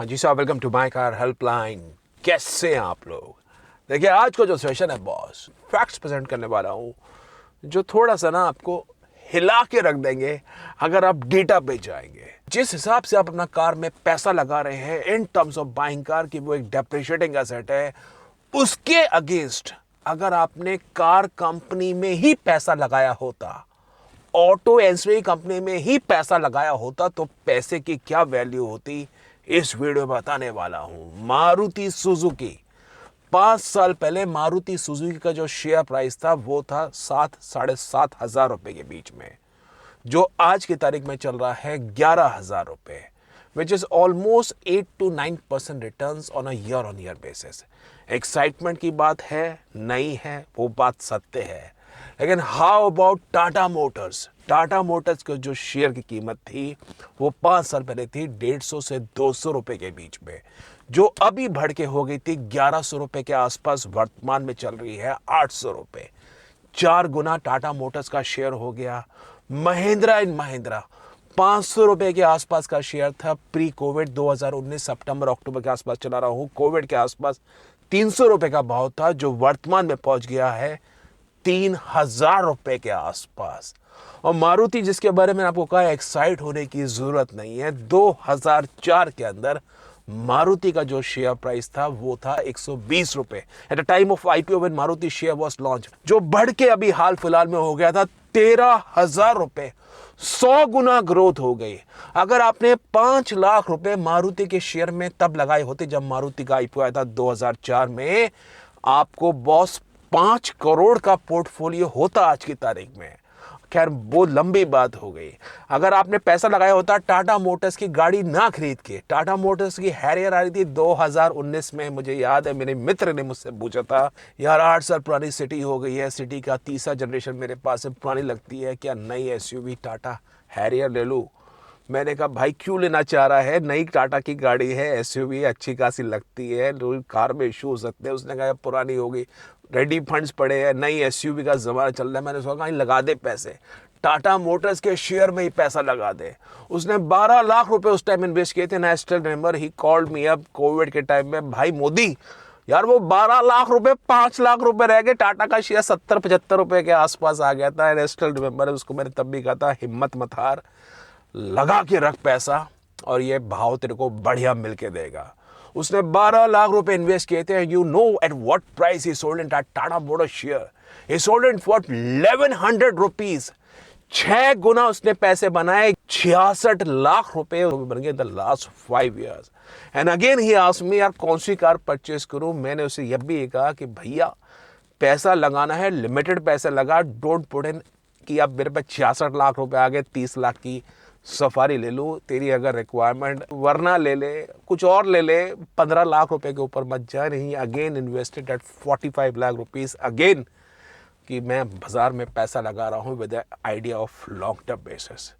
हाँ जी साहब, welcome to my car helpline. कैसे हैं आप लोग? देखिए, आज का जो सेशन है बॉस, फैक्ट्स प्रेजेंट करने वाला हूँ जो थोड़ा सा ना आपको हिला के रख देंगे अगर आप डेटा पे जाएंगे। जिस हिसाब से आप अपना कार में पैसा लगा रहे हैं in terms of buying car की वो एक डेप्रिशिएटिंग एसेट है, उसके अगेंस्ट अगर आपने कार कंपनी में ही पैसा लगाया होता, ऑटो एंसिलरी कंपनी में ही पैसा लगाया होता, तो पैसे की क्या वैल्यू होती, इस वीडियो में बताने वाला हूं। मारुति सुजुकी, 5 साल पहले मारुति सुजुकी का जो शेयर प्राइस था वो था 7-7.5 हजार रुपए के बीच में, जो आज की तारीख में चल रहा है 11 हजार रुपए, which is almost 8 to 9% return on a year on year basis. Excitement की बात है, नहीं है, वो बात सत्य है। लेकिन how about Tata Motors? Tata Motors के जो शेयर की कीमत थी वो 5 साल पहले थी 150 से 200 रुपए के बीच में, जो अभी बढ़ के हो गई थी 1100 रुपए के आसपास, वर्तमान में चल रही है 800 रुपए। 4 गुना टाटा मोटर्स का शेयर हो गया। महिंद्रा एंड महिंद्रा 500 रुपए के आसपास का शेयर था प्री कोविड, 2019 सितंबर अक्टूबर के आसपास चला रहा हूं। कोविड के आसपास 300 रुपए का भाव था, जो वर्तमान में पहुंच गया है 3,000 रुपए के आसपास। और मारुति, जिसके बारे में आपको कहा एक्साइट होने की जरूरत नहीं है, 2004 के अंदर मारुति का जो शेयर प्राइस था वो था 120 रुपए at the time of IPO when Maruti share was launch, जो बढ़ के अभी हाल फिलहाल में हो गया था 13,000 रुपए। 100 गुना ग्रोथ हो गई। अगर आपने 5 लाख रुपए मारुति के शेयर में तब लगाए होते जब मारुति का आईपीओ आया था 2004 में, आपको बॉस 5 करोड़ का पोर्टफोलियो होता आज की तारीख में। खैर, वो लंबी बात हो गई। अगर आपने पैसा लगाया होता टाटा मोटर्स की गाड़ी ना खरीद के, टाटा मोटर्स की हैरियर आ रही थी 2019 में, मुझे याद है मेरे मित्र ने मुझसे पूछा था, यार 8 साल पुरानी सिटी हो गई है, सिटी का तीसरा जनरेशन मेरे पास है, पुरानी लगती है, क्या नई एसयूवी टाटा हैरियर ले लूं? मैंने कहा भाई क्यों लेना चाह रहा है, नई टाटा की गाड़ी है, एसयूवी अच्छी खासी लगती है, कार में इशू हो सकते हैं। उसने कहा पुरानी होगी, रेडी फंड्स पड़े हैं, नई एसयूवी का ज़माना चल रहा है। मैंने सोचा कहीं लगा दे पैसे, टाटा मोटर्स के शेयर में ही पैसा लगा दे। उसने 12 लाख रुपए उस टाइम इन्वेस्ट किए थे। I still remember, he called me up Covid के टाइम में, भाई मोदी यार वो 12 लाख रुपए 5 लाख रुपए रह गए, टाटा का शेयर 70-75 रुपए के आसपास आ गया था। आई स्टिल रिमेंबर, उसको मैंने तब भी कहा था हिम्मत मत हार, लगा के रख पैसा और ये भाव तेरे को बढ़िया मिलके देगा। उसने 12 लाख रुपए इन्वेस्ट किए थे। You know at what price he sold in Tata motor share? He sold in for 1100 rupees. 6 गुना उसने पैसे बनाए, 66 लाख रुपए बन गए in the last 5 years। And again he asked me, यार कौन सी कार परचेस करूं? मैंने उसे यह भी कहा कि भैया पैसा लगाना है, लिमिटेड पैसा लगा, डोंट पुट इन कि अब मेरे पे 66 लाख रुपए आ गए, 30 लाख की सफारी ले लूँ तेरी अगर रिक्वायरमेंट, वरना ले ले कुछ और ले ले, 15 लाख रुपए के ऊपर मत जा। नहीं, again invested at 45 lakh rupees again, कि मैं बाजार में पैसा लगा रहा हूँ with idea of long term basis.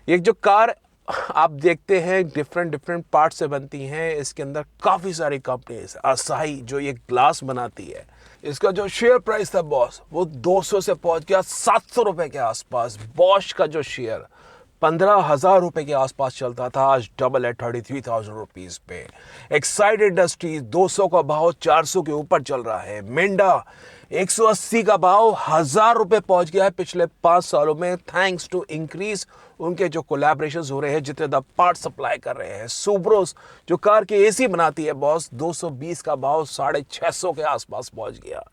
ये जो कार आप देखते हैं डिफरेंट पार्ट से बनती हैं, इसके अंदर काफ़ी सारी कंपनीज, असाही जो ये ग्लास बनाती है, इसका जो शेयर प्राइस था बॉस वो 200 से पहुंच गया 700 रुपए के आसपास। बॉश का जो शेयर 15,000 रुपए के आसपास चलता था, आज डबल है 33,000 रुपीज पे। एक्साइड इंडस्ट्रीज 200 का भाव 400 के ऊपर चल रहा है। मिंडा 180 का भाव 1,000 रुपए पहुंच गया है पिछले 5 सालों में, थैंक्स टू इंक्रीज उनके जो कोलैबोरेशंस हो रहे हैं, जितने द पार्ट सप्लाई कर रहे हैं। सुब्रोस जो कार की एसी बनाती है बॉस, 220 का भाव 650 के आसपास पहुंच गया।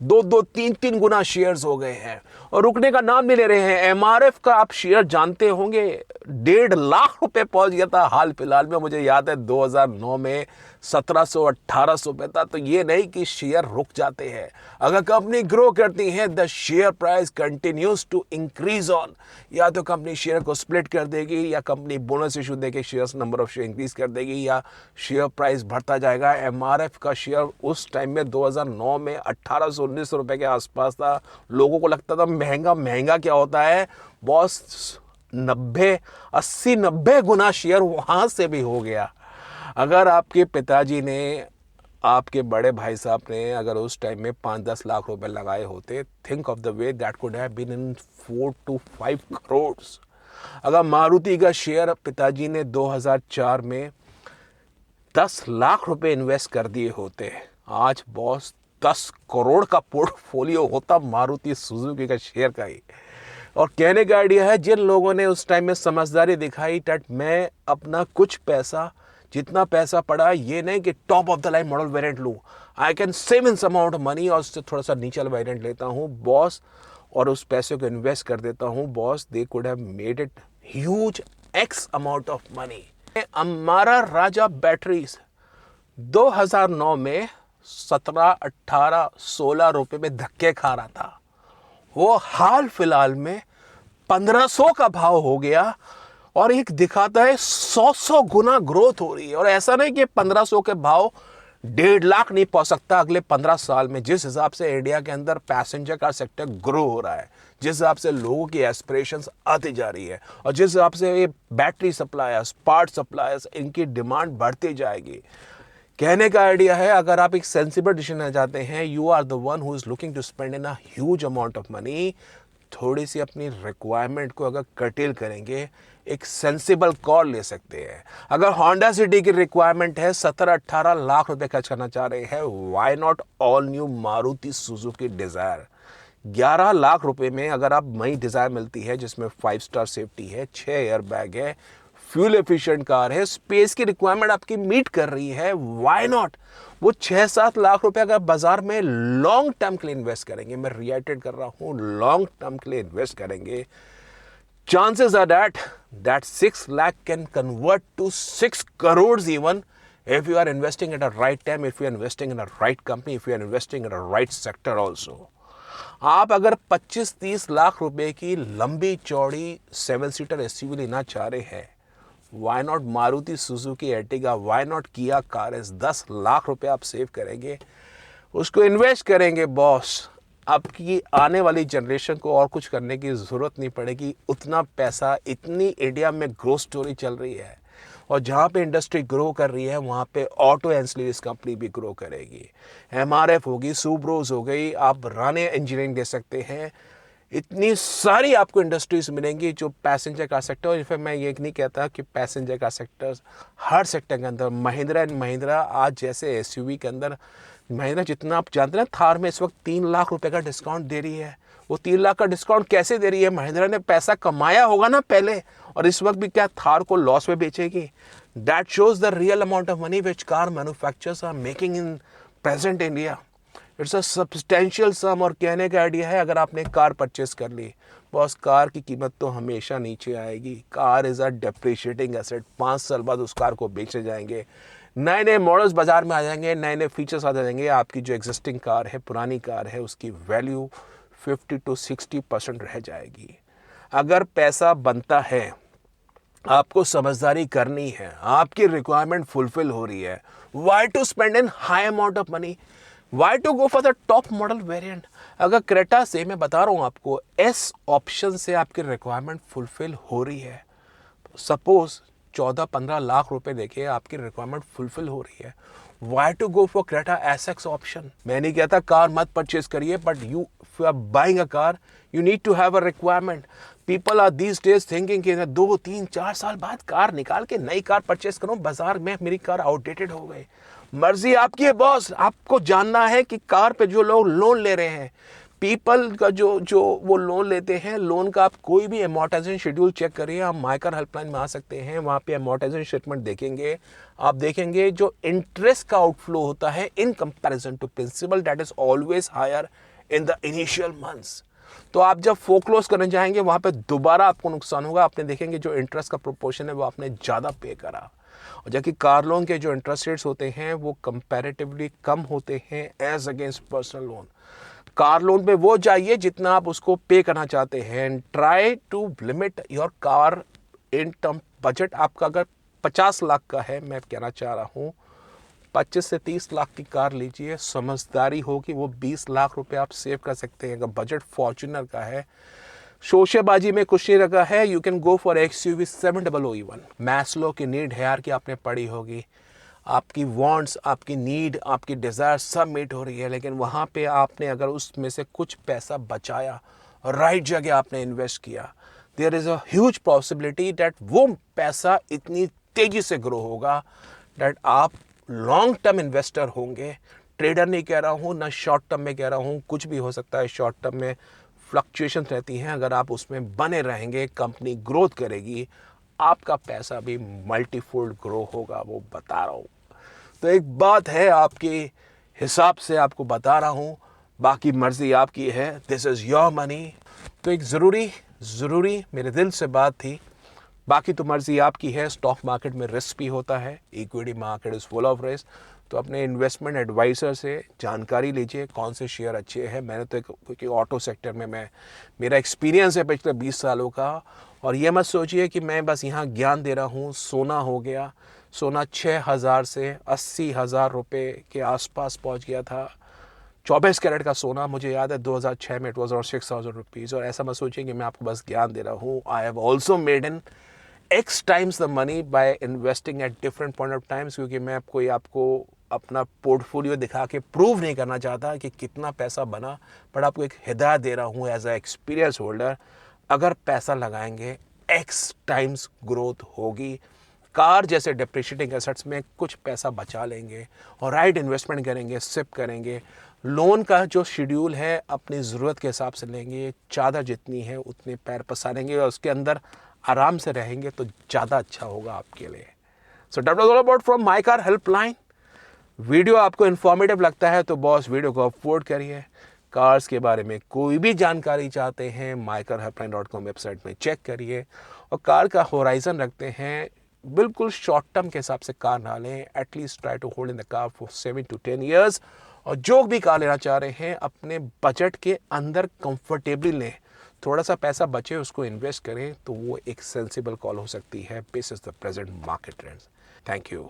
2-3 गुना शेयर्स हो गए हैं और रुकने का नाम नहीं ले रहे हैं। एमआरएफ का आप शेयर जानते होंगे, 1.5 लाख रुपए पहुंच गया था हाल फिलहाल में, मुझे याद है 2009 में 1700-1800 पे था। तो ये नहीं कि शेयर रुक जाते हैं, अगर कंपनी ग्रो करती है the share price continues to increase on. या तो कंपनी शेयर को स्प्लिट कर देगी, या कंपनी बोनस इशू देके shares number of share increase कर देगी, या शेयर प्राइस बढ़ता जाएगा। एमआरएफ का शेयर उस टाइम में 2009 में 1800-1900 रुपए के आसपास था। लोगों को लगता था महंगा महंगा क्या होता है बॉस, 80-90 गुना शेयर वहां से भी हो गया। अगर आपके पिताजी ने, आपके बड़े भाई साहब ने अगर उस टाइम में 5-10 लाख रुपए लगाए होते, think of the way that could have been in 4 to 5 crore. अगर मारुति का शेयर पिताजी ने 2004 में 10 लाख रुपए इन्वेस्ट कर दिए होते, आज बॉस 10 करोड़ का पोर्टफोलियो होता मारुति सुजुकी का शेयर का ही। और कहने का आइडिया है जिन लोगों ने उस टाइम में समझदारी दिखाई कि मैं अपना कुछ पैसा, जितना पैसा पड़ा, ये नहीं कि top of the line model variant लूँ, I can save in some amount of money और उससे थोड़ा सा नीचे वाला वेरिएंट लेता हूँ बॉस और उस पैसे को इन्वेस्ट कर देता हूँ boss, they could have made it huge x amount of money. Amara Raja batteries 2009 में 17, 18, 16 रुपए में धक्के खा रहा था, वो हाल फिलहाल में 1500 का भाव हो गया और एक दिखाता है 100 गुना ग्रोथ हो रही है। और ऐसा नहीं कि 1500 के भाव 1.5 लाख नहीं पहुंच सकता अगले 15 साल में। जिस हिसाब से इंडिया के अंदर पैसेंजर कार सेक्टर ग्रो हो रहा है, जिस हिसाब से लोगों की एस्पिरेशंस आती जा रही है और जिस हिसाब से ये बैटरी सप्लायर्स, पार्ट सप्लायर्स, इनकी डिमांड बढ़ती जाएगी। कहने का आइडिया है अगर आप एक सेंसिबल डिसीजन लेना चाहते हैं, you are the one who is looking to spend in a huge amount of money, थोड़ी सी अपनी रिक्वायरमेंट को अगर कर्टेल करेंगे, एक सेंसिबल कॉल ले सकते हैं। अगर होंडा सिटी की रिक्वायरमेंट है 17-18 लाख रुपए खर्च करना चाह रहे हैं, why not all new Maruti Suzuki Dzire. 11 lakh रुपए में अगर आप नई डिजायर मिलती है जिसमें 5 स्टार सेफ्टी है, 6 एयर बैग है, फ्यूल एफिशिएंट कार है, स्पेस की रिक्वायरमेंट आपकी मीट कर रही है, व्हाई नॉट वो 6-7 लाख रुपए अगर बाजार में लॉन्ग टर्म के लिए इन्वेस्ट करेंगे, मैं रिएटेड कर रहा हूं, लॉन्ग टर्म के लिए इन्वेस्ट करेंगे, chances are that 6 lakh can convert to 6 crores even if you are investing at a right time, if you are investing in a right company, if you are investing in a right sector also। आप अगर 25-30 लाख रुपए की लंबी चौड़ी 7 seater SUV लेना चाह रहे हैं, why not Maruti Suzuki Ertiga, why not Kia Carens. 10 lakh रुपए आप सेव करेंगे, उसको इन्वेस्ट करेंगे बॉस, आपकी आने वाली जनरेशन को और कुछ करने की ज़रूरत नहीं पड़ेगी। उतना पैसा, इतनी इंडिया में ग्रोथ स्टोरी चल रही है और जहाँ पे इंडस्ट्री ग्रो कर रही है वहाँ पे ऑटो एंसिलरीज कंपनी भी ग्रो करेगी। एमआरएफ होगी, सुब्रोज हो गई, आप राणे इंजीनियरिंग दे सकते हैं, इतनी सारी आपको इंडस्ट्रीज मिलेंगी जो पैसेंजर कार सेक्टर। और इनफैक्ट मैं ये नहीं कहता कि पैसेंजर कार सेक्टर, हर सेक्टर के अंदर महिंद्रा एंड महिंद्रा आज जैसे एसयूवी के अंदर, महिंद्रा जितना आप जानते हैं थार में इस वक्त 3 लाख रुपए का डिस्काउंट दे रही है। वो 3 लाख का डिस्काउंट कैसे दे रही है? महिंद्रा ने पैसा कमाया होगा ना पहले, और इस वक्त भी क्या थार को लॉस में बेचेगी? That shows the real amount of money which car manufacturers are making in present India. It's a substantial sum. और कहने का आइडिया है अगर आपने कार परचेस कर ली बॉस, कार की कीमत तो हमेशा नीचे आएगी। Car is a depreciating asset, 5 साल बाद उस कार को बेचे जाएंगे, नए नए मॉडल्स बाजार में आ जाएंगे, नए नए फीचर्स आ जाएंगे। आपकी जो एग्जिस्टिंग कार है, पुरानी कार है, उसकी वैल्यू 50 to 60% रह जाएगी। अगर पैसा बनता है, आपको समझदारी करनी है, आपकी रिक्वायरमेंट फुलफिल हो रही है, why to spend in high amount of money, why to go for the top model variant. अगर क्रेटा से, मैं बता रहा हूँ आपको, एस ऑप्शन से आपकी रिक्वायरमेंट फुलफिल हो रही है, सपोज 14-15 लाख रुपए देके आपकी रिक्वायरमेंट फुलफिल हो रही है, why to go for Creta SX option. मैं नहीं कहता कार मत परचेज करिए, but you if you are buying a car you need to have a requirement. People are these days thinking कि 2-3-4 साल बाद कार निकाल के नई कार परचेज करूं, बाजार में मेरी कार आउटडेटेड हो गई। मर्जी आपकी है बॉस, आपको जानना है कि कार पे जो लोग लोन ले रहे हैं, पीपल का जो वो लोन लेते हैं, लोन का आप कोई भी अमोर्टाइजेशन शेड्यूल चेक करिए। आप माइकर हेल्पलाइन में आ सकते हैं, वहाँ पे अमोर्टाइजेशन स्टेटमेंट देखेंगे, आप देखेंगे जो इंटरेस्ट का आउटफ्लो होता है in comparison to principal, that is always higher in the initial months. तो आप जब फोक्लोज करने जाएंगे वहाँ पे दोबारा आपको नुकसान होगा। आपने देखेंगे जो इंटरेस्ट का प्रोपोर्शन है वो आपने ज़्यादा पे करा, और जबकि कार लोन के जो इंटरेस्ट रेट्स होते हैं वो कंपैरेटिवली कम होते हैं as against personal loan. Car loan पे वो जाइए जितना आप उसको पे करना चाहते हैं। Try to limit your car in term budget. आपका अगर 50 लाख का है, मैं कहना चाह रहा हूँ 25 से 30 लाख की कार लीजिए, समझदारी होगी वो 20 लाख रुपए आप सेव कर सकते हैं। अगर बजट फॉर्च्यूनर का है, शोशेबाजी में कुछ नहीं रखा है, you can go for XUV 7001। Maslow की नीड हायर की आपने पढ़ी होगी, आपकी वांट्स, आपकी नीड, आपकी डिज़ायर सब मीट हो रही है, लेकिन वहाँ पे आपने अगर उसमें से कुछ पैसा बचाया, राइट जगह आपने इन्वेस्ट किया, there is a huge possibility that वो पैसा इतनी तेज़ी से ग्रो होगा, दैट आप लॉन्ग टर्म इन्वेस्टर होंगे। ट्रेडर नहीं कह रहा हूँ, ना शॉर्ट टर्म में कह रहा हूँ, कुछ भी हो सकता है। शॉर्ट टर्म में फ्लक्चुएशन रहती हैं, अगर आप उसमें बने रहेंगे, कंपनी ग्रोथ करेगी, आपका पैसा भी मल्टीफोल्ड ग्रो होगा, वो बता रहा हूँ। तो एक बात है, आपके हिसाब से आपको बता रहा हूँ, बाकी मर्जी आपकी है, दिस इज़ योर मनी। तो एक ज़रूरी मेरे दिल से बात थी, बाकी तो मर्जी आपकी है। स्टॉक मार्केट में रिस्क भी होता है, equity market is full of risk. तो अपने इन्वेस्टमेंट एडवाइज़र से जानकारी लीजिए कौन से शेयर अच्छे हैं। मैंने तो क्योंकि ऑटो सेक्टर में मेरा एक्सपीरियंस है पिछले 20 सालों का। और ये मत सोचिए कि मैं बस यहाँ ज्ञान दे रहा हूँ। सोना हो गया, सोना 6,000 से 80,000 रुपये के आसपास पहुँच गया था। 24 कैरेट का सोना, मुझे याद है 2006 में इट वॉज अराउंड 6,000 रुपीज़। और ऐसा मत सोचिए कि मैं आपको बस ज्ञान दे रहा हूँ। I have also made in X times the money by investing at different point of times. क्योंकि मैं आपको अपना पोर्टफोलियो दिखा के प्रूव नहीं करना चाहता कि कितना पैसा बना, बट आपको एक हिदायत दे रहा हूँ एज अ एक्सपीरियंस होल्डर। अगर पैसा लगाएंगे X टाइम्स ग्रोथ होगी। कार जैसे डिप्रिशिएटिंग एसेट्स में कुछ पैसा बचा लेंगे और राइट इन्वेस्टमेंट करेंगे, सिप करेंगे। लोन का जो शेड्यूल है अपनी ज़रूरत के हिसाब से लेंगे, चादर जितनी है उतने पैर पसारेंगे और उसके अंदर आराम से रहेंगे तो ज़्यादा अच्छा होगा आपके लिए। So that was all about from my car helpline. Video आपको इन्फॉर्मेटिव लगता है तो बॉस वीडियो को अपलोड करिए। कार्स के बारे में कोई भी जानकारी चाहते हैं mycarhelpline.com वेबसाइट में चेक करिए। और कार का होराइजन रखते हैं, बिल्कुल शॉर्ट टर्म के हिसाब से कार ना लें। At least try to hold in the car for 7 to 10 years। और जो भी कार लेना चाह रहे हैं अपने बजट के अंदर कंफर्टेबली लें। थोड़ा सा पैसा बचे उसको इन्वेस्ट करें तो वो एक सेंसिबल कॉल हो सकती है basis the present market trends. Thank you.